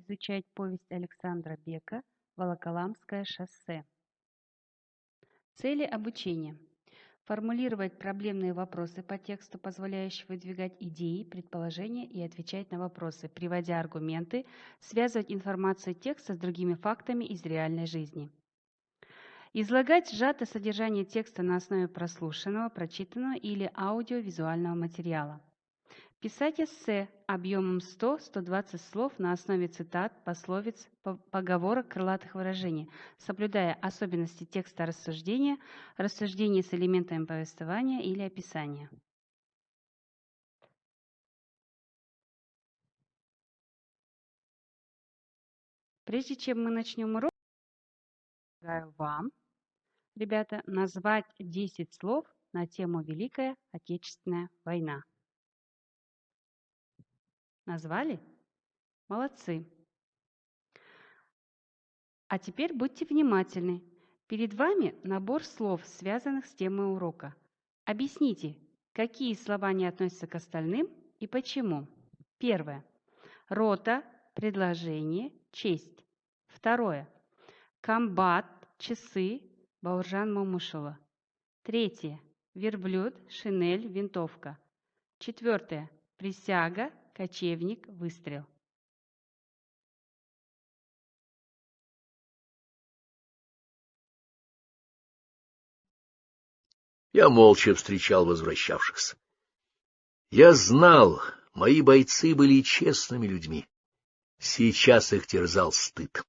изучать повесть Александра Бека «Волоколамское шоссе». Цели обучения. Формулировать проблемные вопросы по тексту, позволяющие выдвигать идеи, предположения и отвечать на вопросы, приводя аргументы, связывать информацию текста с другими фактами из реальной жизни. Излагать сжатое содержание текста на основе прослушанного, прочитанного или аудиовизуального материала. Писать эссе объемом 100-120 слов на основе цитат, пословиц, поговорок, крылатых выражений, соблюдая особенности текста рассуждения, рассуждения с элементами повествования или описания. Прежде чем мы начнем урок, предлагаю вам, ребята, назвать 10 слов на тему «Великая Отечественная война». Назвали? Молодцы. А теперь будьте внимательны. Перед вами набор слов, связанных с темой урока. Объясните, какие слова не относятся к остальным и почему. Первое. Рота, предложение, честь. Второе. Комбат, часы, Бауржан Момышула. Третье. Верблюд, шинель, винтовка. Четвертое. Присяга, кочевник, выстрел. Я молча встречал возвращавшихся. Я знал, мои бойцы были честными людьми. Сейчас их терзал стыд.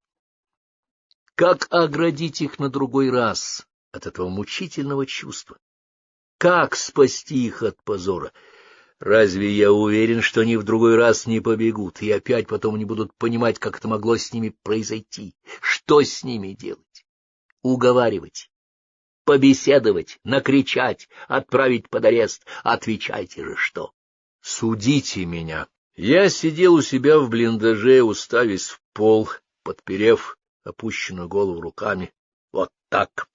Как оградить их на другой раз от этого мучительного чувства? Как спасти их от позора? Разве я уверен, что они в другой раз не побегут, и опять потом не будут понимать, как это могло с ними произойти? Что с ними делать? Уговаривать? Побеседовать, накричать, отправить под арест. Отвечайте же, что? Судите меня. Я сидел у себя в блиндаже, уставясь в пол, подперев опущенную голову руками. Вот так.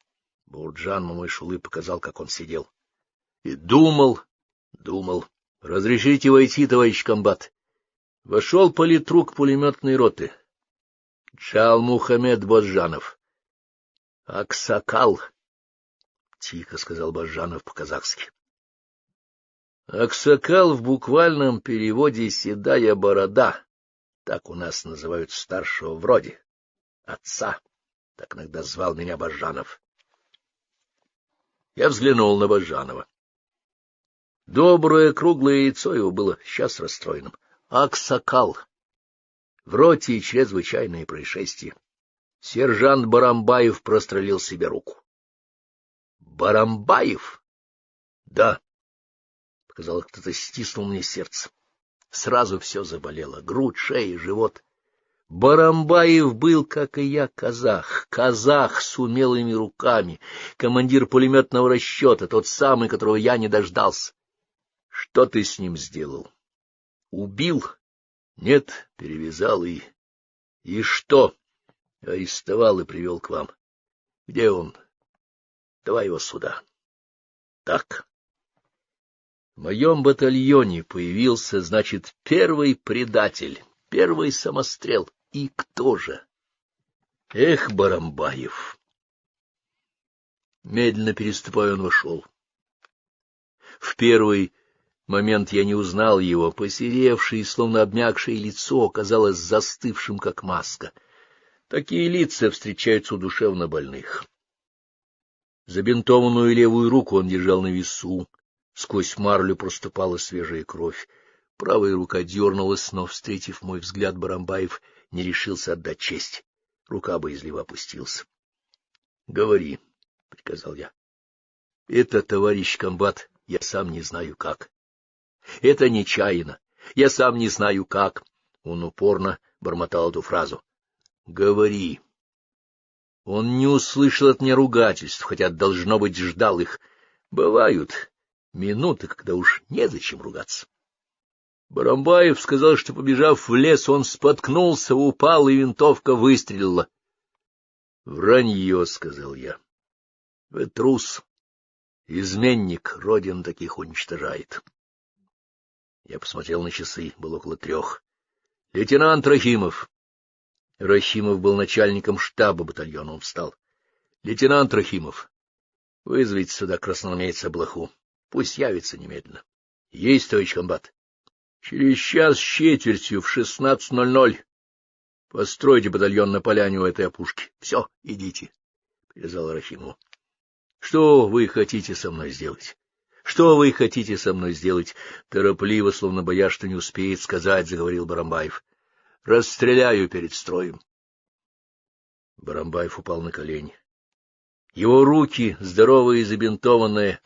Бауржан Момышулы показал, как он сидел. И думал. Разрешите войти, товарищ комбат. Вошел политрук пулеметной роты. Джал Мухаммед Бозжанов. Аксакал. — тихо сказал Бозжанов по-казахски. Аксакал в буквальном переводе «седая борода», так у нас называют старшего в роде, отца, так иногда звал меня Бозжанов. Я взглянул на Бозжанова. Доброе круглое яйцо его было сейчас расстроенным. Аксакал. В роте чрезвычайные происшествия. Сержант Барамбаев прострелил себе руку. Барамбаев? Да. Показалось, кто-то стиснул мне сердце. Сразу все заболело. Грудь, шея, живот. Барамбаев был, как и я, казах. Казах с умелыми руками. Командир пулеметного расчета, тот самый, которого я не дождался. Что ты с ним сделал? Убил? Нет, перевязал и... И что? Арестовал и привел к вам. Где он? Давай его сюда. Так. В моем батальоне появился, значит, первый предатель, первый самострел. И кто же? Эх, Барамбаев! Медленно переступая, он вошел. В первый момент я не узнал его. Посеревшее, словно обмякшее лицо казалось застывшим, как маска. Такие лица встречаются у душевнобольных. Забинтованную левую руку он держал на весу. Сквозь марлю проступала свежая кровь. Правая рука дернулась, но, встретив мой взгляд, Барамбаев не решился отдать честь. Рука боязливо опустился. — Говори, — приказал я. — Это, товарищ комбат, я сам не знаю как. — Это нечаянно, я сам не знаю как. Он упорно бормотал эту фразу. — Говори. Он не услышал от меня ругательств, хотя, должно быть, ждал их. Бывают минуты, когда уж незачем ругаться. Барамбаев сказал, что, побежав в лес, он споткнулся, упал, и винтовка выстрелила. — Вранье, — сказал я. — Вы трус, изменник, родина таких уничтожает. Я посмотрел на часы, было около 3. — Лейтенант Рахимов, Рахимов был начальником штаба батальона, он встал. — Лейтенант Рахимов, вызовите сюда красноармейца Блоху. Пусть явится немедленно. — Есть, товарищ комбат. — Через час с четвертью в 16:00 постройте батальон на поляне у этой опушки. — Все, идите, — приказал Рахимову. — Что вы хотите со мной сделать? Что вы хотите со мной сделать? Торопливо, словно боясь, что не успеет сказать, заговорил Барамбаев. — Расстреляю перед строем. Барамбаев упал на колени. Его руки, здоровые и забинтованные,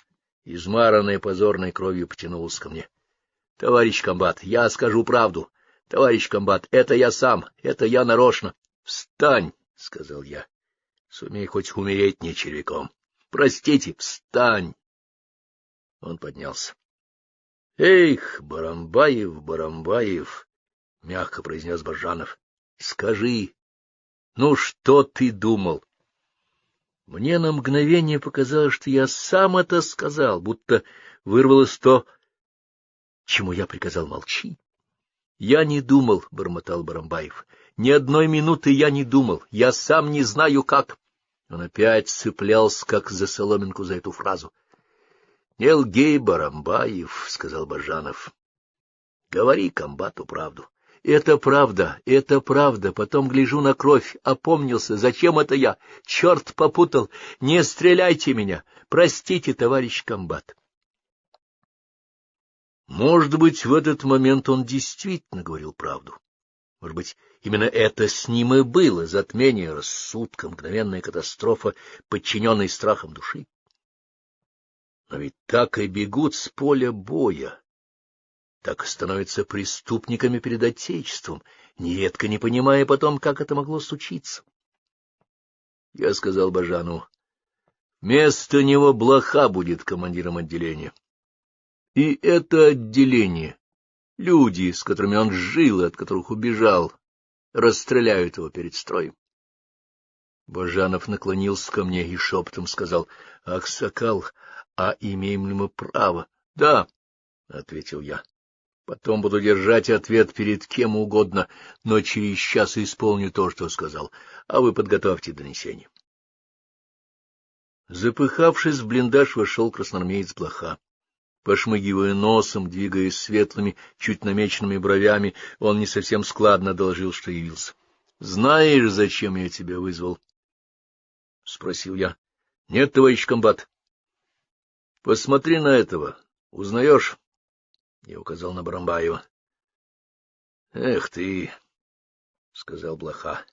измаранные позорной кровью, потянулись ко мне. — Товарищ комбат, я скажу правду. Товарищ комбат, это я сам, это я нарочно. — Встань, — сказал я. — Сумей хоть умереть не червяком. Простите, встань. Он поднялся. — Эх, Барамбаев, Барамбаев, — мягко произнес Бажанов, — скажи, ну что ты думал? Мне на мгновение показалось, что я сам это сказал, будто вырвалось то, чему я приказал молчи. — Я не думал, — бормотал Барамбаев, — ни одной минуты я не думал, я сам не знаю как. Он опять цеплялся, как за соломинку, за эту фразу. — Не лгей, Барамбаев, — сказал Бажанов. — Говори комбату правду. — Это правда, это правда. Потом гляжу на кровь, опомнился. Зачем это я? Черт попутал. Не стреляйте меня. Простите, товарищ комбат. Может быть, в этот момент он действительно говорил правду. Может быть, именно это с ним и было затмение рассудка, мгновенная катастрофа, подчиненной страхом души. Но ведь так и бегут с поля боя, так и становятся преступниками перед Отечеством, нередко не понимая потом, как это могло случиться. Я сказал Бажану, вместо него Блоха будет командиром отделения. И это отделение, люди, с которыми он жил и от которых убежал, расстреляют его перед строем. Бажанов наклонился ко мне и шепотом сказал, — Аксакал, а имеем ли мы право? — Да, — ответил я. — Потом буду держать ответ перед кем угодно, но через час исполню то, что сказал, а вы подготовьте донесение. Запыхавшись, в блиндаж вошел красноармеец Блоха. Пошмыгивая носом, двигаясь светлыми, чуть намеченными бровями, он не совсем складно доложил, что явился. — Знаешь, зачем я тебя вызвал? — спросил я. — Нет, товарищ комбат. — Посмотри на этого. Узнаешь? Я указал на Барамбаева. — Эх ты, — сказал Блоха.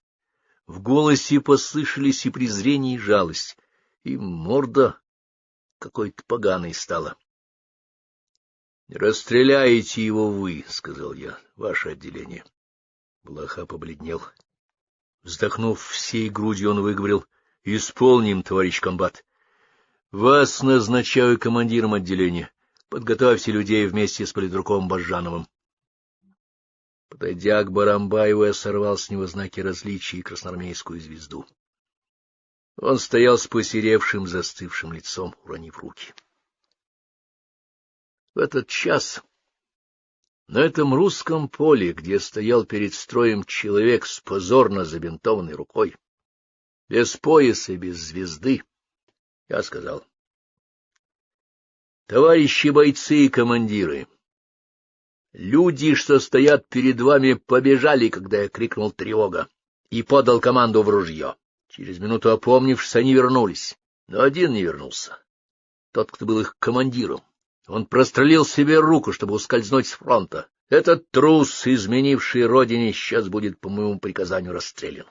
В голосе послышались и презрение, и жалость, и морда какой-то поганой стала. — Расстреляете его вы, — сказал я, — ваше отделение. Блоха побледнел. Вздохнув всей грудью, он выговорил: — Исполним, товарищ комбат. Вас назначаю командиром отделения. Подготовьте людей вместе с политруком Бажановым. Подойдя к Барамбаеву, я сорвал с него знаки различия и красноармейскую звезду. Он стоял с посеревшим, застывшим лицом, уронив руки. В этот час на этом русском поле, где стоял перед строем человек с позорно забинтованной рукой, без пояса и без звезды, я сказал: товарищи бойцы и командиры, люди, что стоят перед вами, побежали, когда я крикнул «тревога» и подал команду в ружье. Через минуту, опомнившись, они вернулись, но один не вернулся, тот, кто был их командиром. Он прострелил себе руку, чтобы ускользнуть с фронта. Этот трус, изменивший родине, сейчас будет по моему приказанию расстрелян.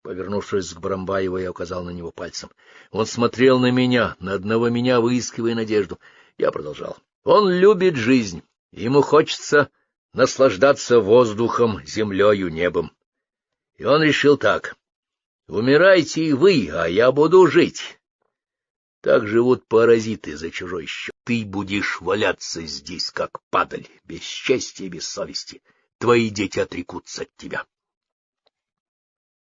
Повернувшись к Барамбаеву, я указал на него пальцем. Он смотрел на меня, на одного меня, выискивая надежду. Я продолжал. Он любит жизнь, ему хочется наслаждаться воздухом, землею, небом. И он решил так: умирайте и вы, а я буду жить. Так живут паразиты за чужой счет. Ты будешь валяться здесь, как падаль, без чести и без совести. Твои дети отрекутся от тебя.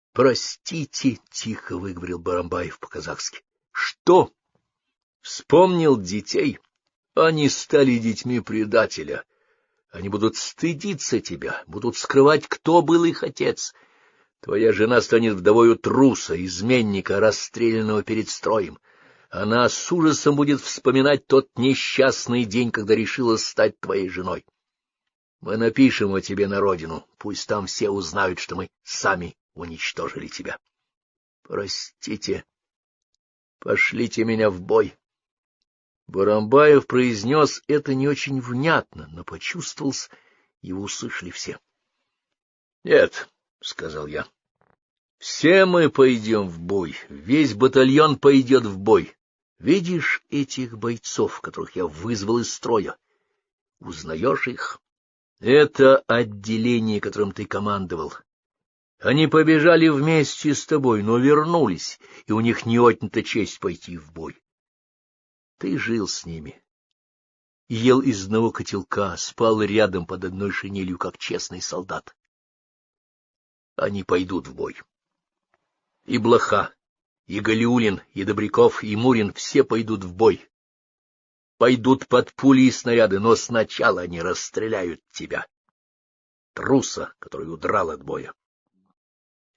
— Простите, — тихо выговорил Барамбаев по-казахски. — Что? Вспомнил детей? Они стали детьми предателя. Они будут стыдиться тебя, будут скрывать, кто был их отец. Твоя жена станет вдовою труса, изменника, расстрелянного перед строем. Она с ужасом будет вспоминать тот несчастный день, когда решила стать твоей женой. Мы напишем о тебе на родину, пусть там все узнают, что мы сами уничтожили тебя. Простите, пошлите меня в бой. Барамбаев произнес это не очень внятно, но почувствовался, его услышали все. — Нет, — сказал я, — все мы пойдем в бой, весь батальон пойдет в бой. Видишь этих бойцов, которых я вызвал из строя? Узнаешь их? Это отделение, которым ты командовал. Они побежали вместе с тобой, но вернулись, и у них не отнята честь пойти в бой. Ты жил с ними, ел из одного котелка, спал рядом под одной шинелью, как честный солдат. Они пойдут в бой. И Блоха, и Галиулин, и Добряков, и Мурин все пойдут в бой. Пойдут под пули и снаряды, но сначала они расстреляют тебя, труса, который удрал от боя.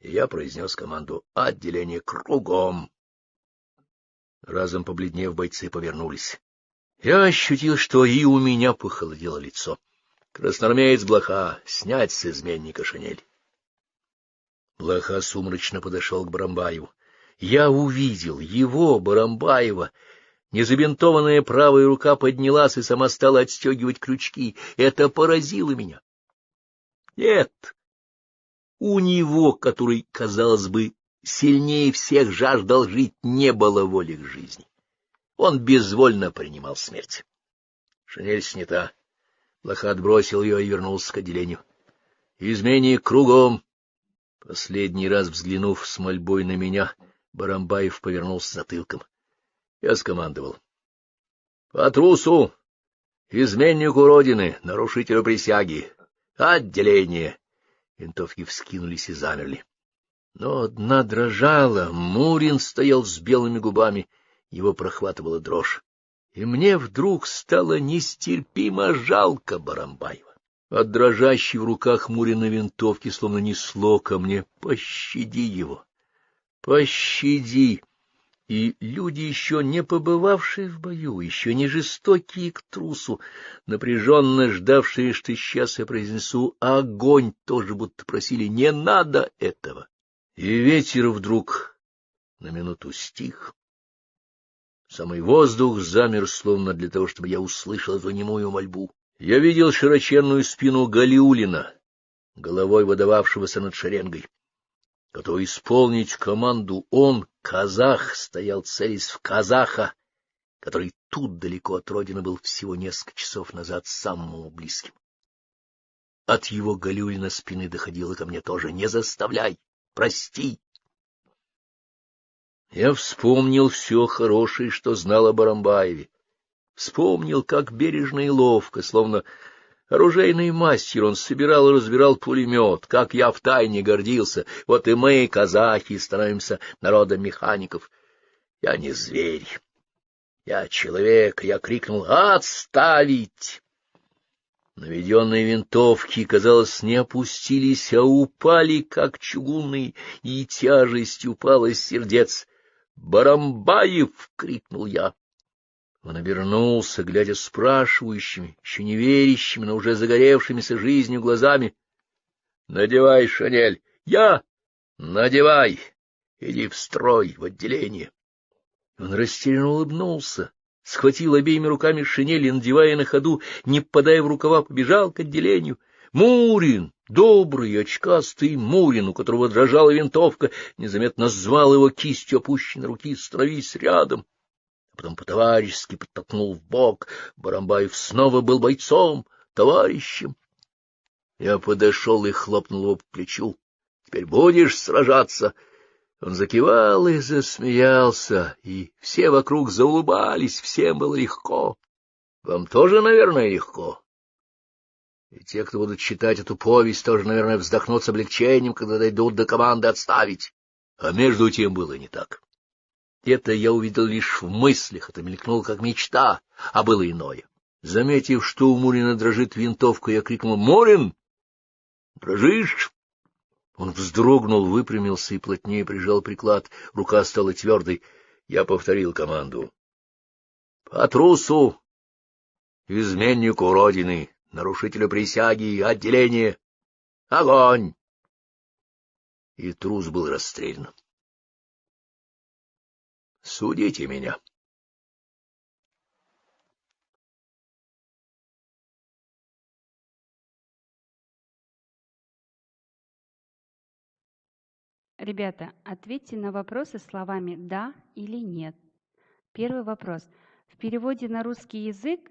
И я произнес команду: отделение кругом. Разом побледнев, бойцы повернулись. Я ощутил, что и у меня похолодело лицо. Красноармеец Блоха, снять с изменника шинель. Блоха сумрачно подошел к Барамбаеву. Я увидел его, Барамбаева. Незабинтованная правая рука поднялась и сама стала отстегивать крючки. Это поразило меня. Нет, у него, который, казалось бы, сильнее всех жаждал жить, не было воли к жизни. Он безвольно принимал смерть. Шинель снята. Блоха отбросил ее и вернулся к отделению. Изменник кругом. Последний раз взглянув с мольбой на меня, Барамбаев повернулся затылком. Я скомандовал: по трусу, изменнику Родины, нарушителю присяги, отделение. Винтовки вскинулись и замерли. Но одна дрожала, Мурин стоял с белыми губами, его прохватывала дрожь. И мне вдруг стало нестерпимо жалко Барамбаева. От дрожащей в руках Мурина винтовки словно несло ко мне: пощади его, пощади. И люди, еще не побывавшие в бою, еще не жестокие к трусу, напряженно ждавшие, что сейчас я произнесу огонь, тоже будто просили: не надо этого. И ветер вдруг на минуту стих. Самый воздух замер, словно для того, чтобы я услышал эту немую мольбу. Я видел широченную спину Галиулина, головой выдававшегося над шеренгой. Готовый исполнить команду, он, казах, стоял, целясь в казаха, который тут далеко от родины был всего несколько часов назад самому близким. От его Галиулина спины доходило ко мне тоже: не заставляй, прости. Я вспомнил все хорошее, что знал о Барамбаеве. Вспомнил, как бережно и ловко, словно оружейный мастер, он собирал и разбирал пулемет, как я втайне гордился. Вот и мы, казахи, становимся народом механиков. Я не зверь, я человек. Я крикнул: отставить! Наведенные винтовки, казалось, не опустились, а упали, как чугунные, и тяжесть упала с сердец. «Барамбаев!» — крикнул я. Он обернулся, глядя спрашивающими, еще не верящими, но уже загоревшимися жизнью глазами. — Надевай шинель. — Я? — Надевай. Иди в строй, в отделение. Он растерянно улыбнулся, схватил обеими руками шинель и, надевая на ходу, не попадая в рукава, побежал к отделению. Мурин, добрый, очкастый Мурин, у которого дрожала винтовка, незаметно звал его кистью опущенной руки: становись рядом. А потом по-товарищески подтолкнул в бок. Барамбаев снова был бойцом, товарищем. Я подошел и хлопнул его по плечу. — Теперь будешь сражаться? Он закивал и засмеялся, и все вокруг заулыбались, всем было легко. Вам тоже, наверное, легко. И те, кто будут читать эту повесть, тоже, наверное, вздохнут с облегчением, когда дойдут до команды отставить. А между тем было не так. Это я увидел лишь в мыслях, это мелькнуло как мечта, а было иное. Заметив, что у Мурина дрожит винтовка, я крикнул: — Мурин! Дрожишь? Он вздрогнул, выпрямился и плотнее прижал приклад. Рука стала твердой. Я повторил команду. — По трусу, изменнику Родины, нарушителю присяги, отделение, огонь! И трус был расстрелян. Судите меня. Ребята, ответьте на вопросы словами «да» или «нет». Первый вопрос. В переводе на русский язык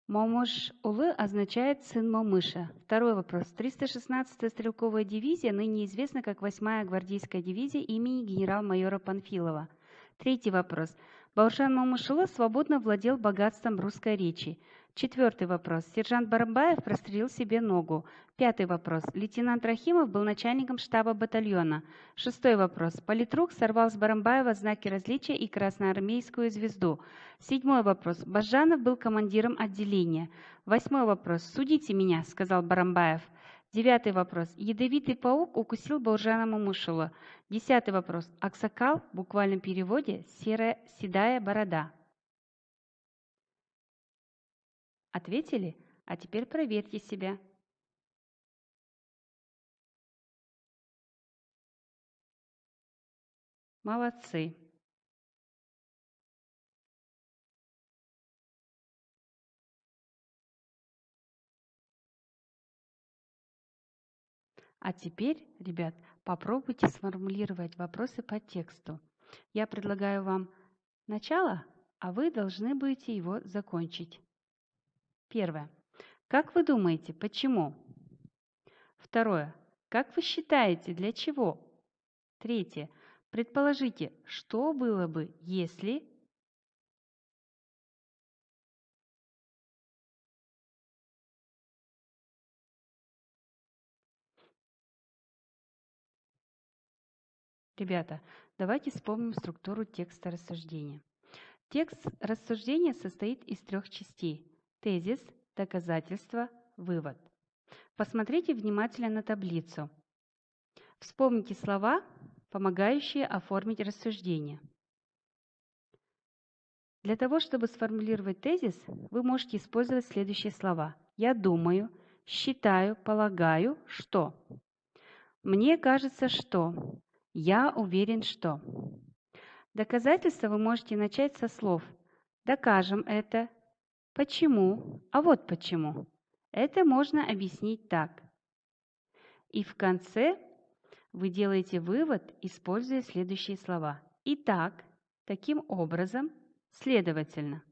Момыш-Улы означает «сын Момыша». Второй вопрос. 316-я стрелковая дивизия ныне известна как 8-я гвардейская дивизия имени генерал-майора Панфилова. Третий вопрос. Бауржан Момыш-Улы свободно владел богатством русской речи. Четвертый вопрос. Сержант Барамбаев прострелил себе ногу. Пятый вопрос. Лейтенант Рахимов был начальником штаба батальона. Шестой вопрос. Политрук сорвал с Барамбаева знаки различия и красноармейскую звезду. Седьмой вопрос. Бажанов был командиром отделения. Восьмой вопрос. «Судите меня», — сказал Барамбаев. Девятый вопрос. Ядовитый паук укусил Бауржана Момышула. Десятый вопрос. Аксакал, в буквальном переводе, серая, седая борода. Ответили? А теперь проверьте себя. Молодцы. А теперь, ребят, попробуйте сформулировать вопросы по тексту. Я предлагаю вам начало, а вы должны будете его закончить. Первое. Как вы думаете, почему? Второе. Как вы считаете, для чего? Третье. Предположите, что было бы, если... Ребята, давайте вспомним структуру текста рассуждения. Текст рассуждения состоит из 3 частей. Тезис, доказательство, вывод. Посмотрите внимательно на таблицу. Вспомните слова, помогающие оформить рассуждение. Для того, чтобы сформулировать тезис, вы можете использовать следующие слова. Я думаю, считаю, полагаю, что. Мне кажется, что. Я уверен, что. Доказательства вы можете начать со слов «докажем это», «почему», «а вот почему». Это можно объяснить так. И в конце вы делаете вывод, используя следующие слова. Итак, таким образом, следовательно.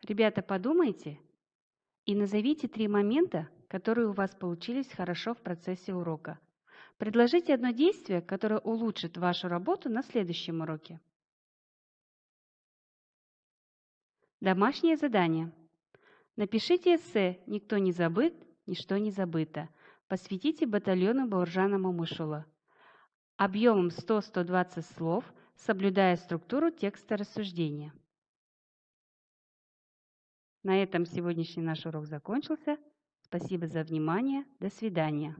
Ребята, подумайте и назовите 3 момента, которые у вас получились хорошо в процессе урока. Предложите одно действие, которое улучшит вашу работу на следующем уроке. Домашнее задание. Напишите эссе «Никто не забыт, ничто не забыто». Посвятите батальону Бауржана Момышула. Объемом 100-120 слов, соблюдая структуру текста рассуждения. На этом сегодняшний наш урок закончился. Спасибо за внимание. До свидания.